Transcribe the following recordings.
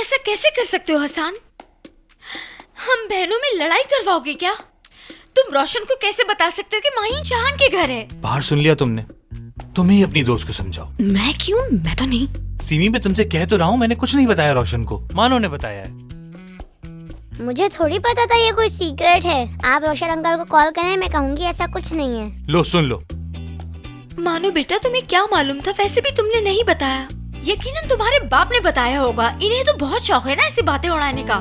ऐसा कैसे कर सकते हो हसन? हम बहनों में लड़ाई करवाओगे क्या? तुम रोशन को कैसे बता सकते हो कि माहीन शाहान के घर है? बाहर सुन लिया तुमने। तुम ही अपनी दोस्त को समझाओ। मैं क्यों? मैं तो नहीं। सीमी, मैं तुमसे कह तो रहा हूँ, मैंने कुछ नहीं बताया रोशन को, मानो ने बताया है। मुझे थोड़ी पता था ये कोई सीक्रेट है। आप रोशन अंकल को कॉल करें, मैं कहूँगी ऐसा कुछ नहीं है। लो सुन लो। मानो बेटा, तुम्हें क्या मालूम था? वैसे भी तुमने नहीं बताया। यकीनन तुम्हारे बाप ने बताया होगा। इन्हें तो बहुत शौक है ना ऐसी बातें उड़ाने का।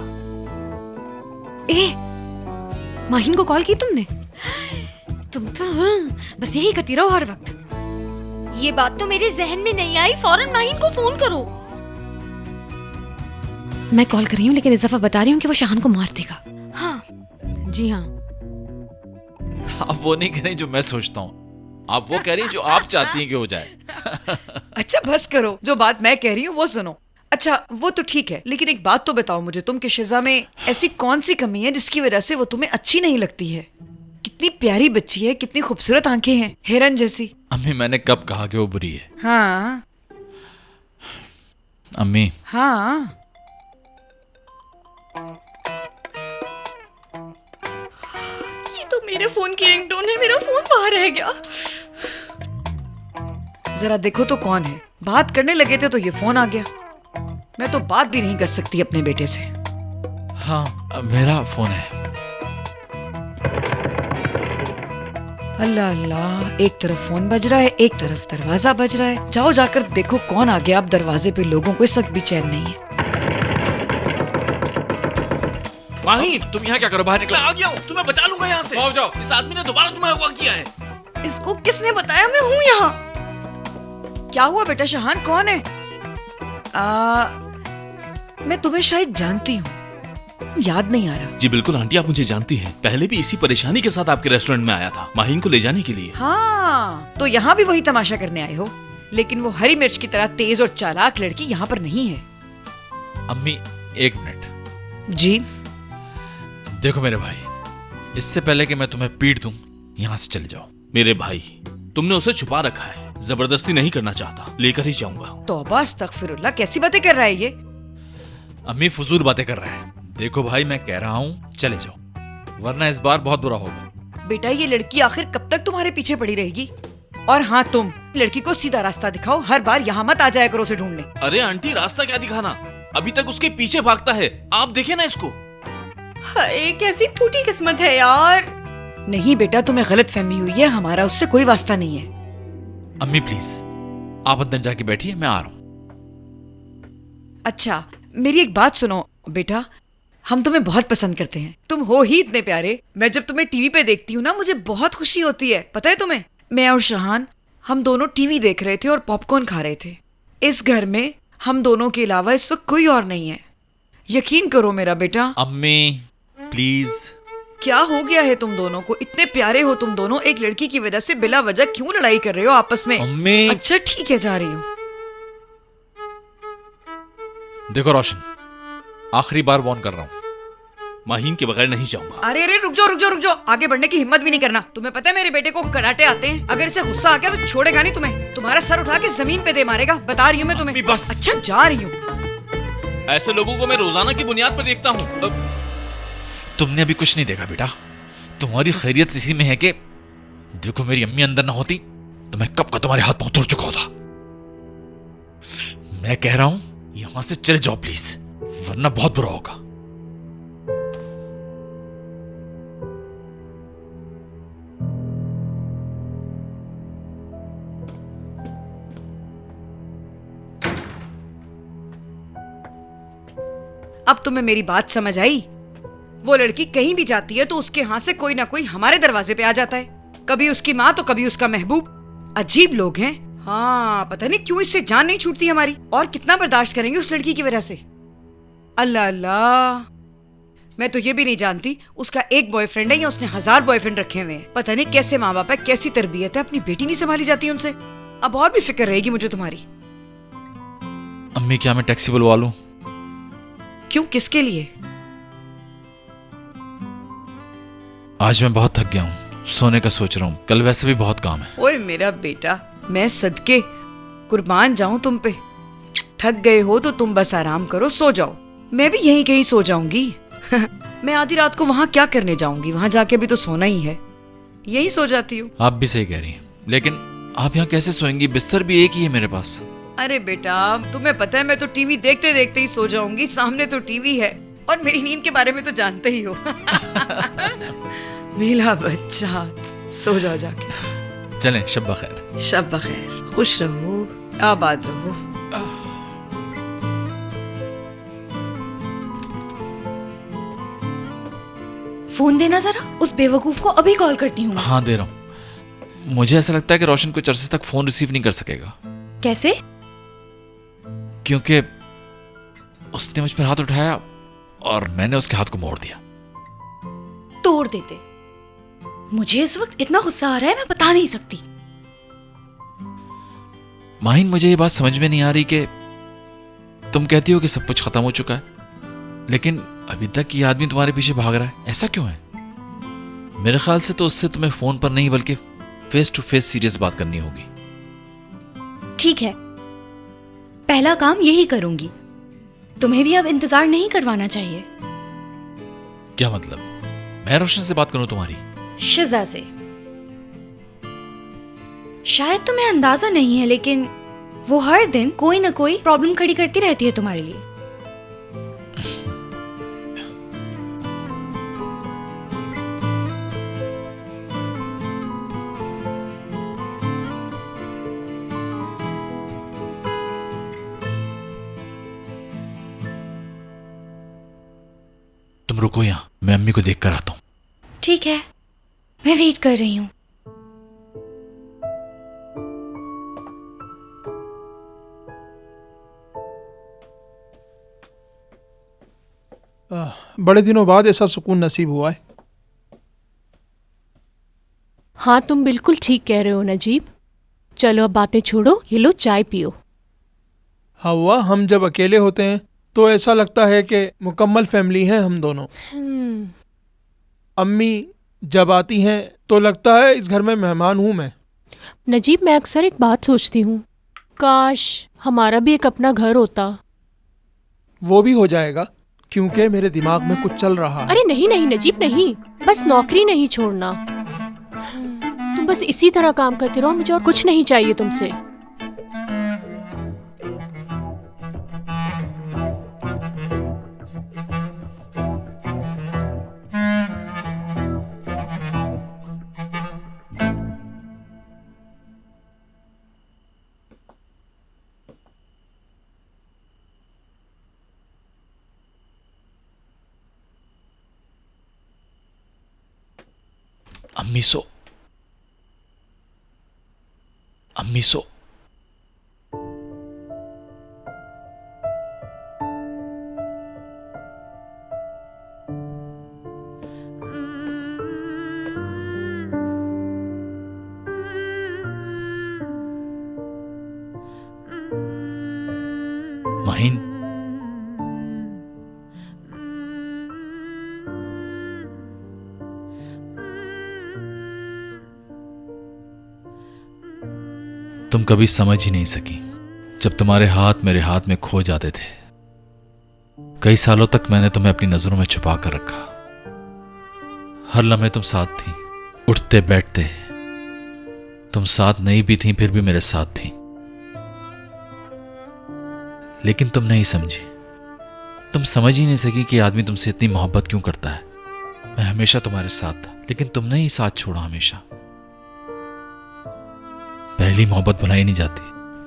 माहीन को कॉल की तुमने? तुम तो बस यही करती रहो हर वक्त। ये बात तो मेरे जहन में नहीं आई। फौरन माहीन को फोन करो। मैं कॉल कर रही हूँ, लेकिन इस दफा बता रही हूँ कि वो शाहान को मार देगा। हाँ जी हाँ। आप वो नहीं कह रही जो मैं सोचता हूँ, आप वो कह रही जो आप चाहती हैं कि हो जाए। अच्छा बस करो, जो बात मैं कह रही हूँ वो सुनो। अच्छा वो तो ठीक है, लेकिन एक बात तो बताओ मुझे, तुम कि शिजा में ऐसी कौन सी कमी है जिसकी वजह से वो तुम्हें अच्छी नहीं लगती है? कितनी प्यारी बच्ची है, कितनी खूबसूरत आंखें हैं, हिरन जैसी। अम्मी, मैंने कब कहा कि वो बुरी है? हाँ अम्मी। हाँ। ये तो मेरे फोन की रिंगटोन है। मेरा फोन बाहर रह गया। जरा देखो तो कौन है। बात करने लगे थे तो ये फोन आ गया। मैं तो बात भी नहीं कर सकती अपने बेटे से। हाँ, मेरा फोन है। अल्लाह अल्लाह, एक तरफ फोन बज रहा है, एक तरफ दरवाजा बज रहा है। जाओ जाकर देखो कौन आ गया। अब दरवाजे पे लोगों को इस वक्त भी चैन नहीं है। माहीन, तुम यहाँ क्या करो? बाहर निकलो। मैं आ गया हूँ, तुम्हें बचा लूंगा यहाँ से। जाओ जाओ। इस आदमी ने दोबारा तुम्हें अगवा किया है। इसको किसने बताया मैं हूँ यहाँ? क्या हुआ बेटा शाहान, कौन है? मैं तुम्हें शायद जानती हूँ, याद नहीं आ रहा। जी बिल्कुल आंटी, आप मुझे जानती हैं। पहले भी इसी परेशानी के साथ आपके रेस्टोरेंट में आया था, माहीन को ले जाने के लिए। हाँ, तो यहाँ भी वही तमाशा करने आए हो। लेकिन वो हरी मिर्च की तरह तेज और चालाक लड़की यहाँ पर नहीं है। अम्मी, एक मिनट। जी देखो मेरे भाई, इससे पहले कि मैं तुम्हें पीट दूं, यहाँ से चले जाओ। मेरे भाई, तुमने उसे छुपा रखा है। जबरदस्ती नहीं करना चाहता, लेकर ही जाऊंगा। तौबा अस्तगफिरुल्लाह, कैसी बातें कर रहा है ये? अम्मी फजूल बातें कर रहा है। देखो भाई, मैं कह रहा हूँ चले जाओ, वरना इस बार बहुत बुरा होगा। बेटा ये लड़की आखिर कब तक तुम्हारे पीछे पड़ी रहेगी? और हाँ, तुम लड़की को सीधा रास्ता दिखाओ। हर बार यहाँ मत आ जाया करो उसे ढूंढने। अरे आंटी, रास्ता क्या दिखाना, अभी तक उसके पीछे भागता है। आप देखे ना इसको। हाय, कैसी फूटी किस्मत है यार। नहीं बेटा, तुम्हें गलत फहमी हुई है। हमारा उससे कोई वास्ता नहीं है। अम्मी प्लीज, आप अंदर जाके बैठिए, मैं आ रहा हूँ। अच्छा मेरी एक बात सुनो बेटा, हम तुम्हें बहुत पसंद करते हैं। तुम हो ही इतने प्यारे। मैं जब तुम्हें टीवी पे देखती हूँ ना, मुझे बहुत खुशी होती है। पता है तुम्हें, मैं और शाहान हम दोनों टीवी देख रहे थे और पॉपकॉर्न खा रहे थे। इस घर में हम दोनों के अलावा इस वक्त कोई और नहीं है। यकीन करो मेरा बेटा। अम्मी प्लीज। क्या हो गया है तुम दोनों को? इतने प्यारे हो तुम दोनों, एक लड़की की वजह से बिला वजह क्यों लड़ाई कर रहे हो आपस में? अम्मी। अच्छा ठीक है, जा रही हूँ। देखो रोशन, आखिरी बार वार्न कर रहा हूँ, माहीन के बगैर नहीं जाऊंगा। अरे अरे रुक जाओ रुक जाओ रुक जाओ, आगे बढ़ने की हिम्मत भी नहीं करना। तुम्हें पता है मेरे बेटे को कराटे आते हैं। अगर इसे गुस्सा आ गया तो छोड़ेगा नहीं तुम्हें। तुम्हारा सर उठा के जमीन पे दे मारेगा, बता रही हूँ मैं तुम्हें। बस। अच्छा जा रही हूँ। ऐसे लोगों को मैं रोजाना की बुनियाद पर देखता हूँ। तुमने अभी कुछ नहीं देखा बेटा। तुम्हारी खैरियत इसी में है कि देखो मेरी अम्मी अंदर ना होती तो मैं कब का तुम्हारे हाथ पांव तोड़ चुका होता। मैं कह रहा हूं यहां से चले जाओ प्लीज, वरना बहुत बुरा होगा। अब तुम्हें मेरी बात समझ आई? वो लड़की कहीं भी जाती है तो उसके हाथ से कोई ना कोई हमारे दरवाजे पे आ जाता है। कभी उसकी माँ तो कभी उसका महबूब। अजीब लोग हैं। हाँ, पता नहीं क्यों इससे जान नहीं छूटती हमारी। और कितना बर्दाश्त करेंगे उस लड़की की वजह से। अल्लाह अल्लाह, मैं तो ये भी नहीं जानती उसका एक बॉयफ्रेंड है या उसने 1000 बॉयफ्रेंड रखे हुए हैं। पता नहीं कैसे माँ बाप है, कैसी तरबियत है, अपनी बेटी नहीं संभाली जाती उनसे। अब और भी फिक्र रहेगी मुझे तुम्हारी। अम्मी क्या मैं टैक्सी बुलवा लूं? क्यों, किसके लिए? आज मैं बहुत थक गया हूँ, सोने का सोच रहा हूँ। कल वैसे भी बहुत काम है। ओए मेरा बेटा, मैं सदके कुर्बान जाऊं तुम पे। थक गए हो तो तुम बस आराम करो, सो जाओ। मैं भी यहीं कहीं सो जाऊंगी। मैं आधी रात को वहाँ क्या करने जाऊंगी? वहाँ जाके भी तो सोना ही है, यही सो जाती हूँ। आप भी सही कह रही हैं, लेकिन आप यहाँ कैसे सोएंगी? बिस्तर भी एक ही है मेरे पास। अरे बेटा, तुम्हें पता है मैं तो टीवी देखते देखते ही सो जाऊंगी। सामने तो टीवी है और मेरी नींद के बारे में तो जानते ही हो। मेरा बच्चा, सो जाओ जाके। चलें, शब बखैर। शब बखैर, खुश रहो, आबाद रहो। फोन देना जरा, उस बेवकूफ को अभी कॉल करती हूँ। हाँ, दे रहा हूँ। मुझे ऐसा लगता है कि रोशन कुछ अरसे तक फोन रिसीव नहीं कर सकेगा। कैसे? क्योंकि उसने मुझ पर हाथ उठाया और मैंने उसके हाथ को मोड़ दिया। तोड़ देते। मुझे इस वक्त इतना गुस्सा आ रहा है, मैं बता नहीं सकती। माहिन, मुझे ये बात समझ में नहीं आ रही कि तुम कहती हो कि सब कुछ खत्म हो चुका है, लेकिन अभी तक ये आदमी तुम्हारे पीछे भाग रहा है। ऐसा क्यों है? मेरे ख्याल से तो उससे तुम्हें फोन पर नहीं बल्कि फेस टू फेस सीरियस बात करनी होगी। ठीक है, पहला काम यही करूंगी। तुम्हें भी अब इंतजार नहीं करवाना चाहिए। क्या मतलब? मैं रोशन से बात करूं तुम्हारी? शिजा से। शायद तुम्हें अंदाजा नहीं है, लेकिन वो हर दिन कोई ना कोई प्रॉब्लम खड़ी करती रहती है तुम्हारे लिए। तुम रुको यहाँ, मैं अम्मी को देख कर आता हूँ। ठीक है, मैं वेट कर रही हूँ। बड़े दिनों बाद ऐसा सुकून नसीब हुआ है। हाँ, तुम बिल्कुल ठीक कह रहे हो नजीब। चलो अब बातें छोड़ो, ये लो चाय पियो। हवा, हम जब अकेले होते हैं तो ऐसा लगता है कि मुकम्मल फैमिली है हम दोनों। अम्मी जब आती हैं तो लगता है इस घर में मेहमान हूँ मैं। नजीब, मैं अक्सर एक बात सोचती हूँ, काश हमारा भी एक अपना घर होता। वो भी हो जाएगा, क्योंकि मेरे दिमाग में कुछ चल रहा है। अरे नहीं नहीं नजीब, नहीं, बस नौकरी नहीं छोड़ना। तुम बस इसी तरह काम करते रहो, मुझे और कुछ नहीं चाहिए तुमसे। अम्मी सो, अम्मी सो। माहिन, तुम कभी समझ ही नहीं सकी जब तुम्हारे हाथ मेरे हाथ में खो जाते थे। कई सालों तक मैंने तुम्हें अपनी नजरों में छुपा कर रखा। हर लम्हे तुम साथ थी, उठते बैठते। तुम साथ नहीं भी थी फिर भी मेरे साथ थी, लेकिन तुम नहीं समझी। तुम समझ ही नहीं सकी कि आदमी तुमसे इतनी मोहब्बत क्यों करता है। मैं हमेशा तुम्हारे साथ था, लेकिन तुमने ही साथ छोड़ा हमेशा। पहली मोहब्बत भुलाई नहीं जाती,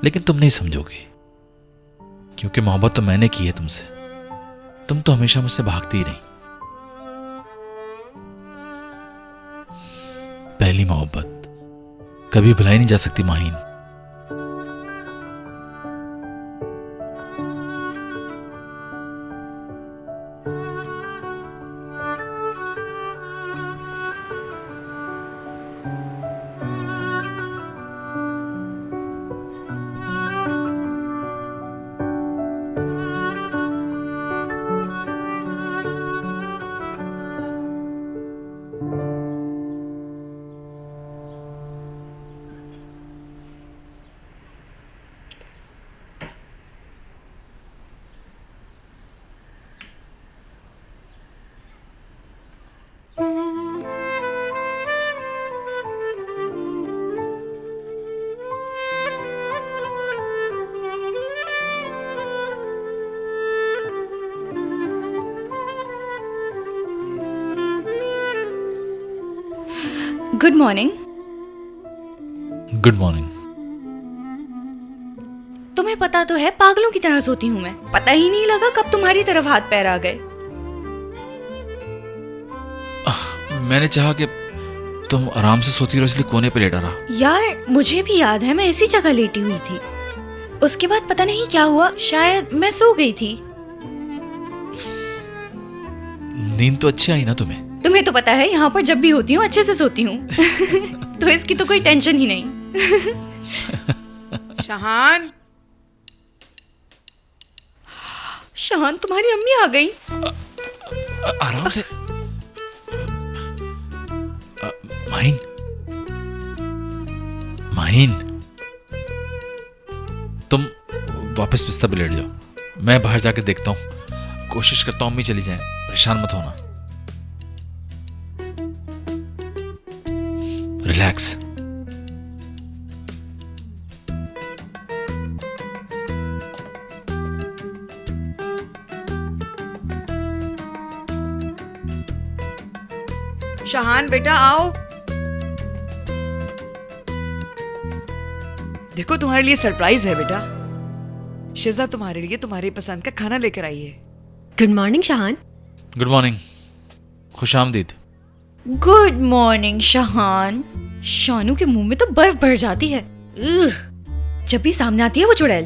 लेकिन तुम नहीं समझोगे, क्योंकि मोहब्बत तो मैंने की है तुमसे। तुम तो हमेशा मुझसे भागती ही रही। पहली मोहब्बत कभी भुलाई नहीं जा सकती Maheen. Good morning. Good morning. तुम्हें पता तो है पागलों की तरह सोती हूँ मैं। पता ही नहीं लगा कब तुम्हारी तरफ हाथ पैर आ गए। मैंने चाहा कि तुम आराम से सोती रहो, इसलिए कोने पे लेटा रहा। यार मुझे भी याद है मैं इसी जगह लेटी हुई थी। उसके बाद पता नहीं क्या हुआ, शायद मैं सो गई थी। नींद तो अच्छी आई ना तुम्हें? तुम्हें तो पता है यहाँ पर जब भी होती हूँ अच्छे से सोती हूँ। तो इसकी तो कोई टेंशन ही नहीं। शहान, शान तुम्हारी अम्मी आ गई। आराम से। माहिन, माहिन, तुम वापस बिस्तर पे लेट जाओ। मैं बाहर जाकर देखता हूँ, कोशिश करता हूँ अम्मी चली जाए। परेशान मत होना, रिलैक्स। शहान बेटा आओ। देखो तुम्हारे लिए सरप्राइज है बेटा। शिजा तुम्हारे लिए तुम्हारी पसंद का खाना लेकर आई है। Good morning Shahan. Good morning, खुश आमदीद। गुड मॉर्निंग शहान। शानू के मुंह में तो बर्फ भर जाती है। जब भी सामने आती है वो चुड़ैल।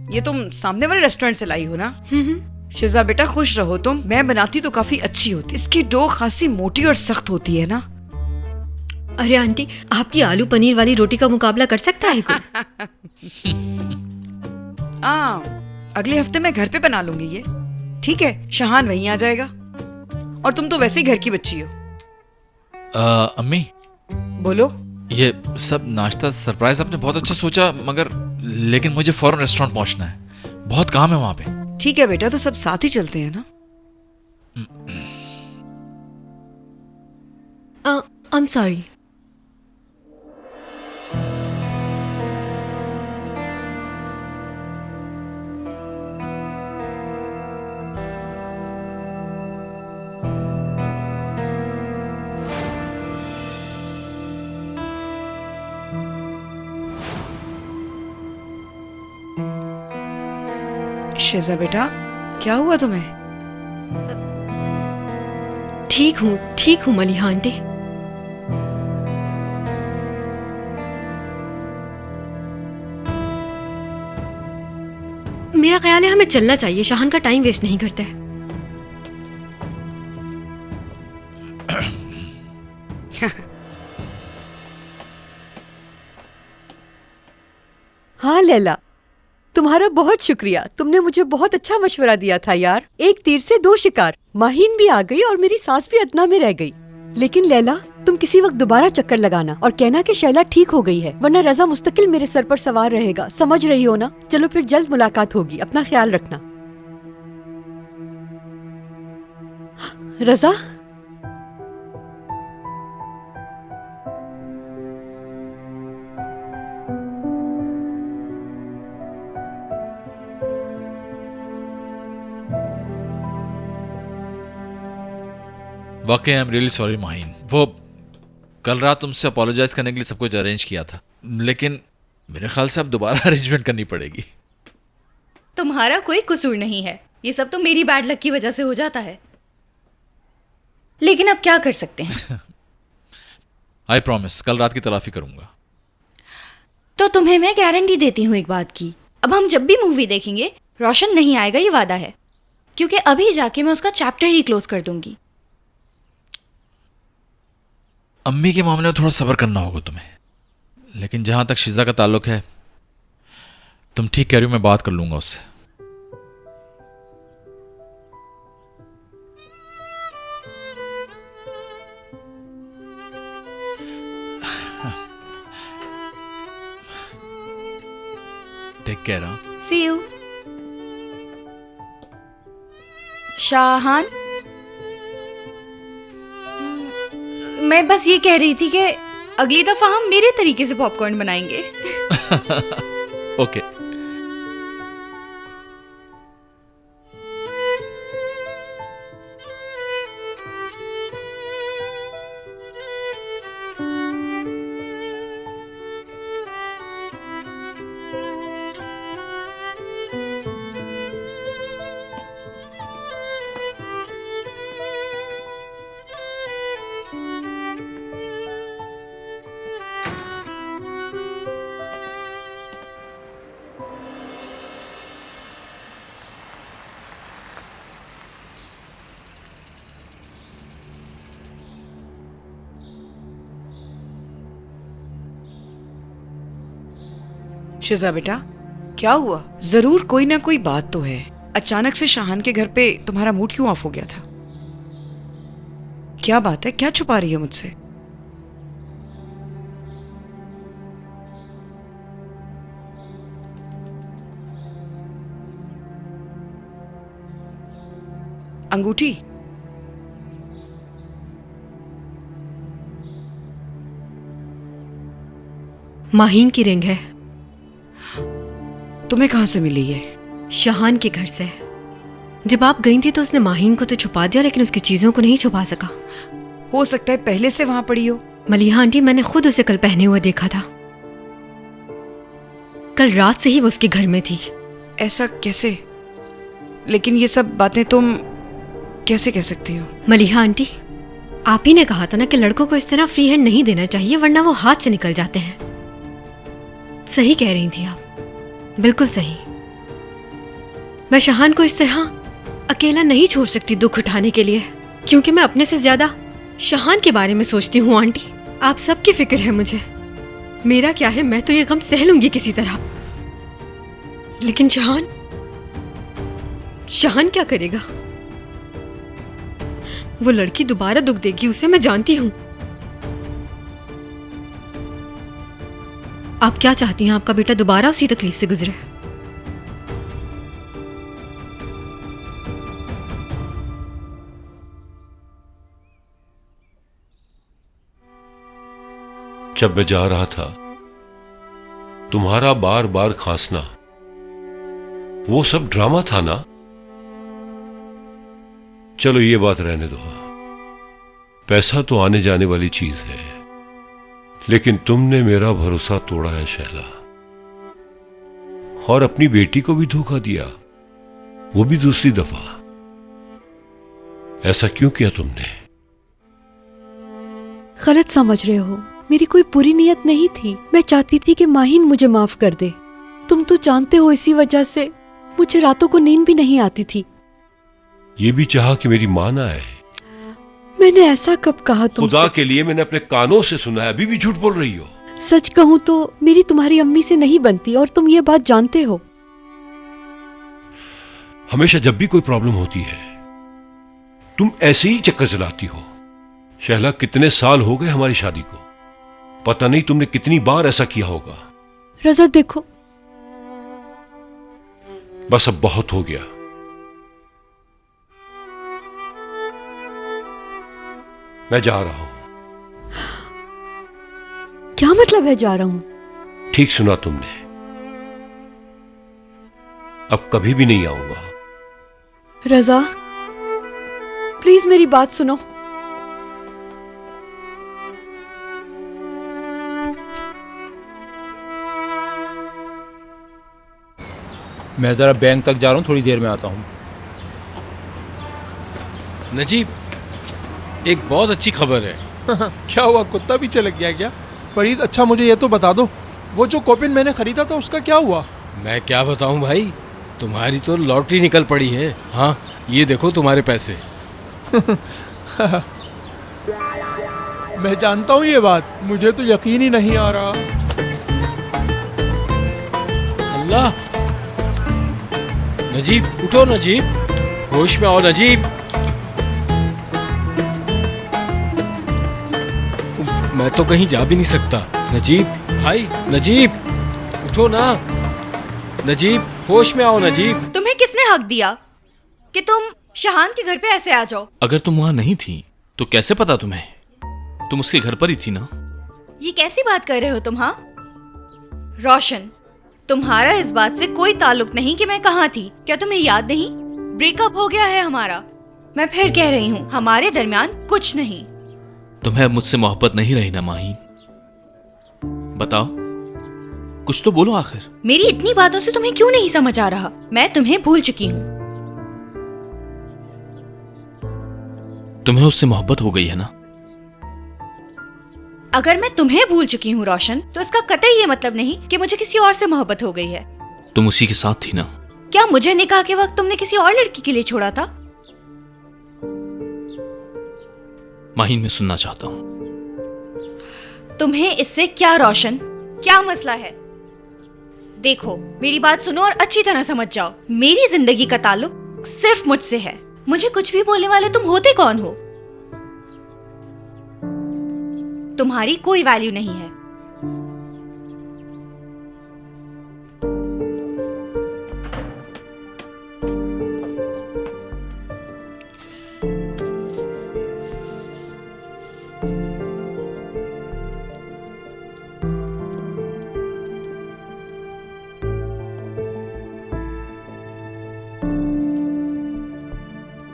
ये तुम सामने वाले रेस्टोरेंट से लाई हो ना? शिजा बेटा खुश रहो तुम। मैं बनाती तो काफी अच्छी होती। इसकी डो खासी मोटी और सख्त होती है ना। अरे आंटी, आपकी आलू पनीर वाली रोटी का मुकाबला कर सकता है कोई? अगले हफ्ते मैं घर पे बना लूंगी ये। ठीक है, शहान वहीं आ जाएगा। और तुम तो वैसे ही घर की बच्ची हो। अम्मी, बोलो। ये सब नाश्ता सरप्राइज आपने बहुत अच्छा सोचा, मगर लेकिन मुझे फौरन रेस्टोरेंट पहुंचना है। बहुत काम है वहां पे। ठीक है बेटा, तो सब साथ ही चलते हैं ना। I am sorry. शिजा बेटा, क्या हुआ तुम्हें? ठीक हूँ मलिहा आंटी। मेरा ख्याल है हमें चलना चाहिए। शाहान का टाइम वेस्ट नहीं करते। हाँ लैला, तुम्हारा बहुत शुक्रिया। तुमने मुझे बहुत अच्छा मशवरा दिया था यार। एक तीर से दो शिकार। माहिन भी आ गई और मेरी सांस भी अदना में रह गई। लेकिन लैला, तुम किसी वक्त दोबारा चक्कर लगाना और कहना कि शैला ठीक हो गई है, वरना रजा मुस्तकिल मेरे सर पर सवार रहेगा। समझ रही हो ना? चलो फिर जल्द मुलाकात होगी। अपना ख्याल रखना। रजा, वाकई I am really sorry Mahin. वो कल रात तुमसे अपोलोजाइज करने के लिए सब कुछ अरेंज किया था, लेकिन मेरे ख्याल से अब दोबारा अरेंजमेंट करनी पड़ेगी। तुम्हारा कोई कसूर नहीं है। ये सब तो मेरी बैड लक की वजह से हो जाता है। लेकिन अब क्या कर सकते हैं। आई प्रॉमिस कल रात की तलाफी करूंगा। तो तुम्हें मैं गारंटी देती हूँ एक बात की। अब हम जब भी मूवी देखेंगे रोशन नहीं आएगा, ये वादा है। क्योंकि अभी जाके मैं उसका चैप्टर ही क्लोज कर दूंगी। अम्मी के मामले में थोड़ा सब्र करना होगा तुम्हें, लेकिन जहां तक शिजा का ताल्लुक है, तुम ठीक कह रही हो, मैं बात कर लूंगा उससे। Take care. See you. Shahan, मैं बस ये कह रही थी कि अगली दफा हम मेरे तरीके से पॉपकॉर्न बनाएंगे। ओके। शिजा बेटा, क्या हुआ? जरूर कोई ना कोई बात तो है। अचानक से शाहान के घर पे तुम्हारा मूड क्यों ऑफ हो गया था? क्या बात है? क्या छुपा रही हो मुझसे? अंगूठी? माहीन की रिंग है। तुम्हें कहां से मिली ये? शाहान के घर से। जब आप गई थी तो उसने माहीन को तो छुपा दिया, लेकिन उसकी चीजों को नहीं छुपा सका। हो सकता है पहले से वहां पड़ी हो। मलिहा आंटी, मैंने खुद उसे कल पहने हुए देखा था। कल रात से ही वो उसके घर में थी। ऐसा कैसे? लेकिन ये सब बातें तुम कैसे कह सकती हो? मलिहा आंटी, आप ही ने कहा था ना कि लड़कों को इस तरह फ्री हैंड नहीं देना चाहिए, वरना वो हाथ से निकल जाते हैं। सही कह रही थी आप, बिल्कुल सही। मैं शाहान को इस तरह अकेला नहीं छोड़ सकती दुख उठाने के लिए, क्योंकि मैं अपने से ज्यादा शाहान के बारे में सोचती हूँ। आंटी, आप सबकी फिक्र है मुझे। मेरा क्या है, मैं तो ये गम सह लूंगी किसी तरह, लेकिन शाहान क्या करेगा? वो लड़की दोबारा दुख देगी उसे, मैं जानती हूँ। आप क्या चाहती हैं आपका बेटा दोबारा उसी तकलीफ से गुजरे? जब मैं जा रहा था, तुम्हारा बार बार खांसना, वो सब ड्रामा था ना? चलो ये बात रहने दो। पैसा तो आने जाने वाली चीज है, लेकिन तुमने मेरा भरोसा तोड़ा है शैला, और अपनी बेटी को भी धोखा दिया, वो भी दूसरी दफा। ऐसा क्यों किया तुमने? गलत समझ रहे हो, मेरी कोई बुरी नीयत नहीं थी। मैं चाहती थी कि माहीन मुझे माफ कर दे। तुम तो जानते हो इसी वजह से मुझे रातों को नींद भी नहीं आती थी। ये भी चाहा कि मेरी मां ना आए। मैंने ऐसा कब कहा तुमसे? खुदा के लिए मैंने अपने कानों से सुना है, अभी भी झूठ बोल रही हो। सच कहूं तो मेरी तुम्हारी अम्मी से नहीं बनती, और तुम ये बात जानते हो। हमेशा जब भी कोई प्रॉब्लम होती है तुम ऐसे ही चक्कर चलाती हो। शहला, कितने साल हो गए हमारी शादी को, पता नहीं तुमने कितनी बार ऐसा किया होगा। रज़ा देखो, बस अब बहुत हो गया। मैं जा रहा हूं। क्या मतलब है जा रहा हूं? ठीक सुना तुमने, अब कभी भी नहीं आऊंगा। रज़ा, प्लीज मेरी बात सुनो। मैं जरा बैंक तक जा रहा हूँ, थोड़ी देर में आता हूँ। नजीब, एक बहुत अच्छी खबर है। क्या हुआ, कुत्ता पीछे लग गया क्या? फरीद, अच्छा मुझे ये तो बता दो, वो जो कॉपिन मैंने खरीदा था उसका क्या हुआ? मैं क्या बताऊं भाई, तुम्हारी तो लॉटरी निकल पड़ी है। हाँ, ये देखो तुम्हारे पैसे। मैं जानता हूँ ये बात, मुझे तो यकीन ही नहीं आ रहा। अल्लाह, नजीब उठो, नजीब होश में आओ। नजीब, मैं तो कहीं जा भी नहीं सकता। नजीब भाई, नजीब उठो ना। नजीब होश में आओ। नजीब, तुम्हें किसने हक दिया कि तुम शाहान के घर पे ऐसे आ जाओ? अगर तुम वहां नहीं थी तो कैसे पता तुम्हें? तुम उसके घर पर ही थी ना। ये कैसी बात कर रहे हो तुम? हाँ रोशन, तुम्हारा इस बात से कोई ताल्लुक नहीं कि मैं कहाँ थी। क्या तुम्हें याद नहीं? ब्रेकअप हो गया है हमारा। मैं फिर कह रही हूँ, हमारे दरमियान कुछ नहीं। तुम्हें अब मुझसे मोहब्बत नहीं रही ना माही? बताओ, कुछ तो बोलो आखिर। मेरी इतनी बातों से तुम्हें क्यों नहीं समझ आ रहा? मैं तुम्हें भूल चुकी हूँ। तुम्हें उससे मोहब्बत हो गई है ना? अगर मैं तुम्हें भूल चुकी हूँ रोशन, तो इसका कतई ये मतलब नहीं कि मुझे किसी और से मोहब्बत हो गई है। तुम उसी के साथ थी ना? क्या मुझे निकाह के वक्त तुमने किसी और लड़की के लिए छोड़ा था? माही, मैं सुनना चाहता हूँ। तुम्हें इससे क्या रोशन? क्या मसला है? देखो, मेरी बात सुनो और अच्छी तरह समझ जाओ। मेरी जिंदगी का ताल्लुक सिर्फ मुझसे है। मुझे कुछ भी बोलने वाले तुम होते कौन हो? तुम्हारी कोई वैल्यू नहीं है।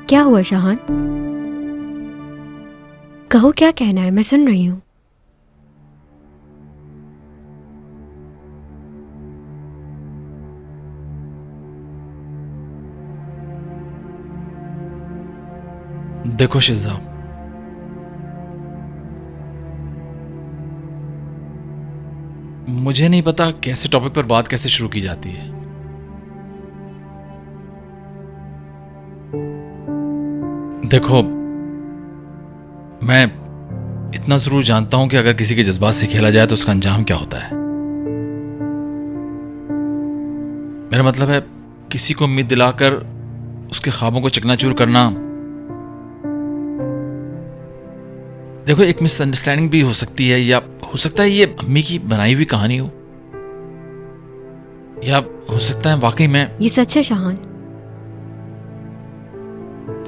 क्या हुआ शाहान? कहो, क्या कहना है, मैं सुन रही हूँ। देखो शिजा, मुझे नहीं पता कैसे टॉपिक पर बात कैसे शुरू की जाती है। देखो, मैं इतना जरूर जानता हूं कि अगर किसी के जज्बात से खेला जाए तो उसका अंजाम क्या होता है। मेरा मतलब है, किसी को उम्मीद दिलाकर उसके ख्वाबों को चकनाचूर करना। देखो, एक मिसअंडरस्टैंडिंग भी हो सकती है, या हो सकता है ये अम्मी की बनाई हुई कहानी हो, या हो सकता है वाकई में। ये सच है शाहान,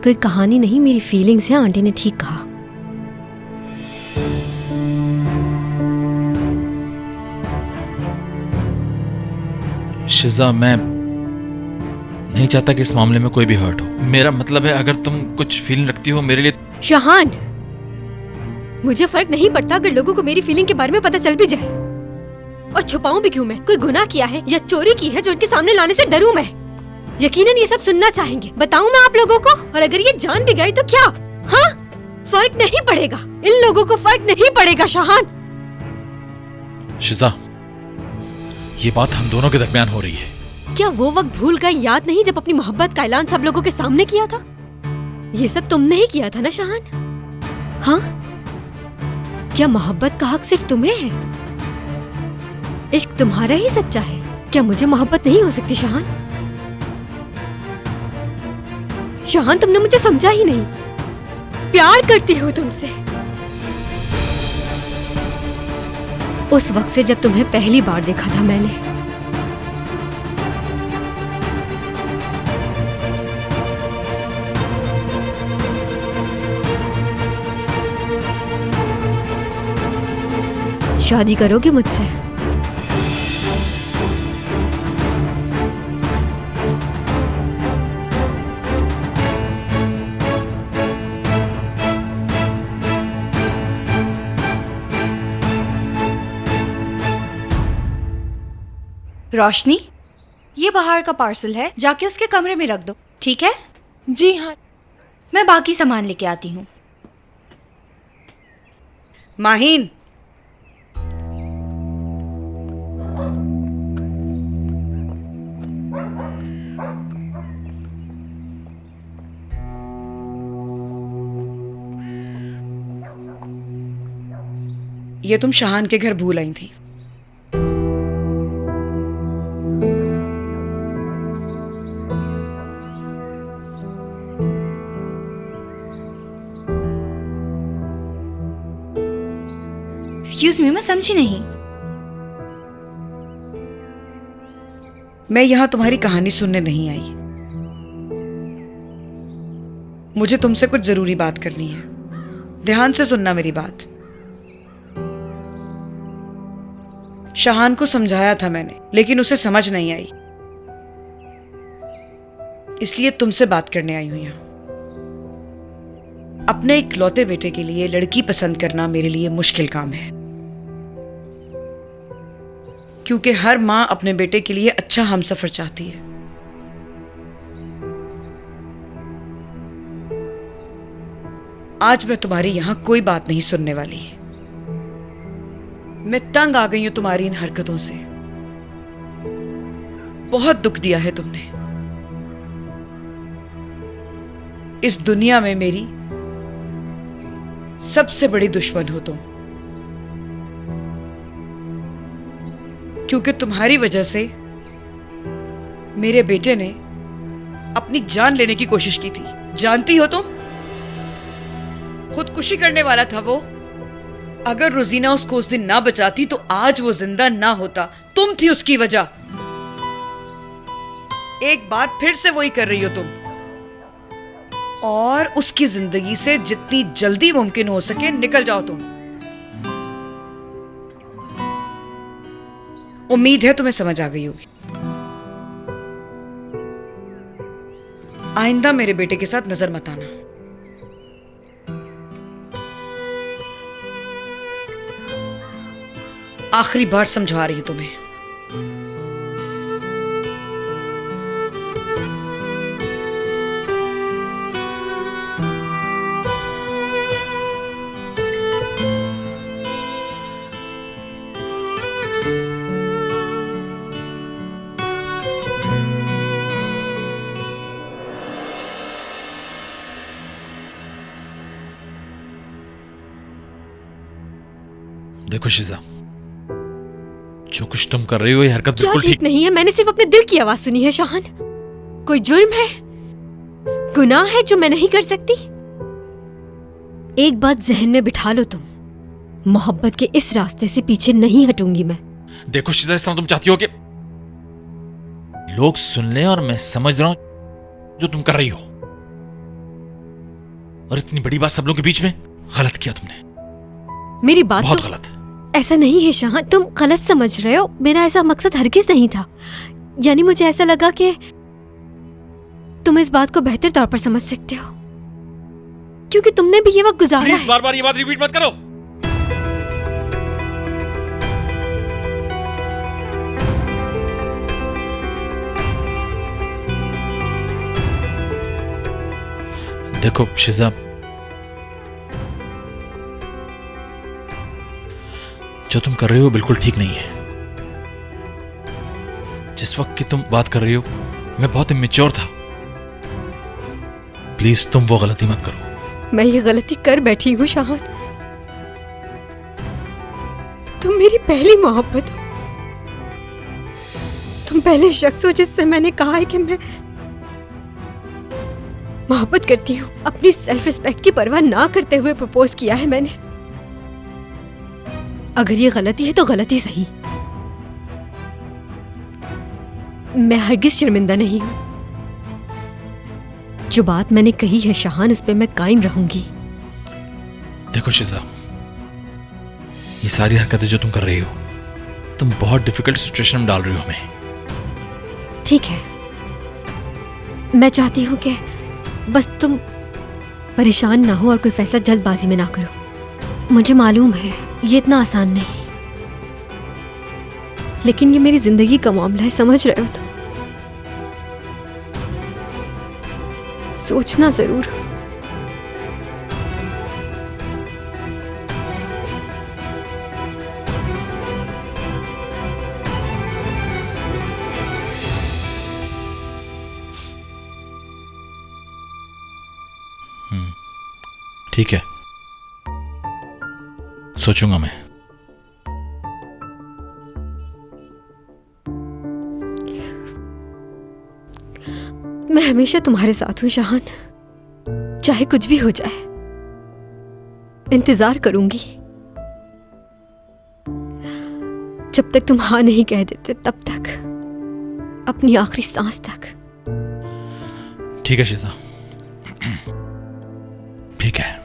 कोई कहानी नहीं, मेरी फीलिंग्स है। आंटी ने ठीक कहा। शिजा, मैं नहीं चाहता कि इस मामले में कोई भी हर्ट हो। मेरा मतलब है, अगर तुम कुछ फीलिंग रखती हो मेरे लिए। शाहान, मुझे फर्क नहीं पड़ता अगर लोगों को मेरी फीलिंग के बारे में पता चल भी जाए। और छुपाऊं भी क्यों मैं? कोई गुनाह किया है या चोरी की है जो उनके सामने लाने से डरूं मैं? यकीनन ये सब सुनना चाहेंगे। बताऊं मैं आप लोगों को? और अगर ये जान भी गई तो क्या? हाँ, फर्क नहीं पड़ेगा। इन लोगों को फर्क नहीं पड़ेगा शाहान। शिजा, ये बात हम दोनों के दरमियान हो रही है। क्या वो वक्त भूल गए? याद नहीं जब अपनी मोहब्बत का ऐलान सब लोगों के सामने किया था? ये सब तुमने ही किया था ना शाहान? हाँ, क्या मोहब्बत का हक सिर्फ तुम्हें है? इश्क तुम्हारा ही सच्चा है। क्या मुझे मोहब्बत नहीं हो सकती शाहान? शाहान, तुमने मुझे समझा ही नहीं। प्यार करती हूँ तुमसे। उस वक्त से जब तुम्हें पहली बार देखा था मैंने। शादी करोगे मुझसे? रोशनी, ये बाहर का पार्सल है, जाके उसके कमरे में रख दो, ठीक है? जी हाँ। मैं बाकी सामान लेके आती हूँ। माहीन, ये तुम शाहान के घर भूल आई थी। एक्सक्यूज मी, मैं समझी नहीं। मैं यहां तुम्हारी कहानी सुनने नहीं आई। मुझे तुमसे कुछ जरूरी बात करनी है। ध्यान से सुनना मेरी बात। शाहान को समझाया था मैंने, लेकिन उसे समझ नहीं आई, इसलिए तुमसे बात करने आई हूं यहां। अपने इकलौते बेटे के लिए लड़की पसंद करना मेरे लिए मुश्किल काम है, क्योंकि हर मां अपने बेटे के लिए अच्छा हमसफर चाहती है। आज मैं तुम्हारी यहां कोई बात नहीं सुनने वाली। मैं तंग आ गई हूं तुम्हारी इन हरकतों से। बहुत दुख दिया है तुमने। इस दुनिया में मेरी सबसे बड़ी दुश्मन हो तुम, क्योंकि तुम्हारी वजह से मेरे बेटे ने अपनी जान लेने की कोशिश की थी। जानती हो तुम, खुदकुशी करने वाला था वो। अगर रोजीना उसको उस दिन ना बचाती तो आज वो जिंदा ना होता। तुम थी उसकी वजह। एक बार फिर से वही कर रही हो तुम, और उसकी जिंदगी से जितनी जल्दी मुमकिन हो सके निकल जाओ तुम। उम्मीद है तुम्हें समझ आ गई होगी। आइंदा मेरे बेटे के साथ नजर मत आना। आखिरी बार समझा रही हूं तुम्हें। देखो शिजा, जो कुछ तुम कर रही हो ये हरकत क्या बिल्कुल ठीक नहीं है? मैंने सिर्फ अपने दिल की आवाज सुनी है शाहान। कोई जुर्म है, गुनाह है जो मैं नहीं कर सकती? एक बात जहन में बिठा लो तुम, मोहब्बत के इस रास्ते से पीछे नहीं हटूंगी मैं। देखो शिजा, इस तरह तुम चाहती हो कि लोग सुन लें, और मैं समझ रहा हूं जो तुम कर रही हो, और इतनी बड़ी बात सब लोगों के बीच में। गलत किया तुमने, मेरी बात बहुत तो गलत। ऐसा नहीं है शाहान, तुम गलत समझ रहे हो। मेरा ऐसा मकसद हरगिज नहीं था। यानी मुझे ऐसा लगा कि तुम इस बात को बेहतर तौर पर समझ सकते हो, क्योंकि तुमने भी ये वक्त गुजारा प्लीज है। बार बार ये बात रिपीट मत करो। देखो शिजा, जो तुम कर रही हो बिल्कुल ठीक नहीं है। जिस वक्त की तुम बात कर रही हो मैं बहुत इमेच्योर था। प्लीज तुम वो गलती मत करो। मैं ये गलती कर बैठी हूँ शाहान। तुम मेरी पहली मोहब्बत हो। तुम पहले शख्स हो जिससे मैंने कहा है कि मैं मोहब्बत करती हूँ। अपनी सेल्फ रिस्पेक्ट की परवाह ना करते हुए प्रपोज किया है मैंने। अगर ये गलती है तो गलती सही। मैं हरगिज शर्मिंदा नहीं हूं। जो बात मैंने कही है शाहान, उस पे मैं कायम रहूंगी। देखो शिजा, ये सारी हरकतें जो तुम कर रही हो, तुम बहुत डिफिकल्ट सिचुएशन में डाल रही हो हमें। ठीक है, मैं चाहती हूं कि बस तुम परेशान ना हो और कोई फैसला जल्दबाजी में ना करो। मुझे मालूम है ये इतना आसान नहीं, लेकिन ये मेरी जिंदगी का मामला है, समझ रहे हो तुम? सोचना जरूर। ठीक है, सोचूंगा मैं। मैं हमेशा तुम्हारे साथ हूं शाहान, चाहे कुछ भी हो जाए। इंतजार करूंगी जब तक तुम हाँ नहीं कह देते, तब तक, अपनी आखिरी सांस तक। ठीक है शिजा, ठीक है।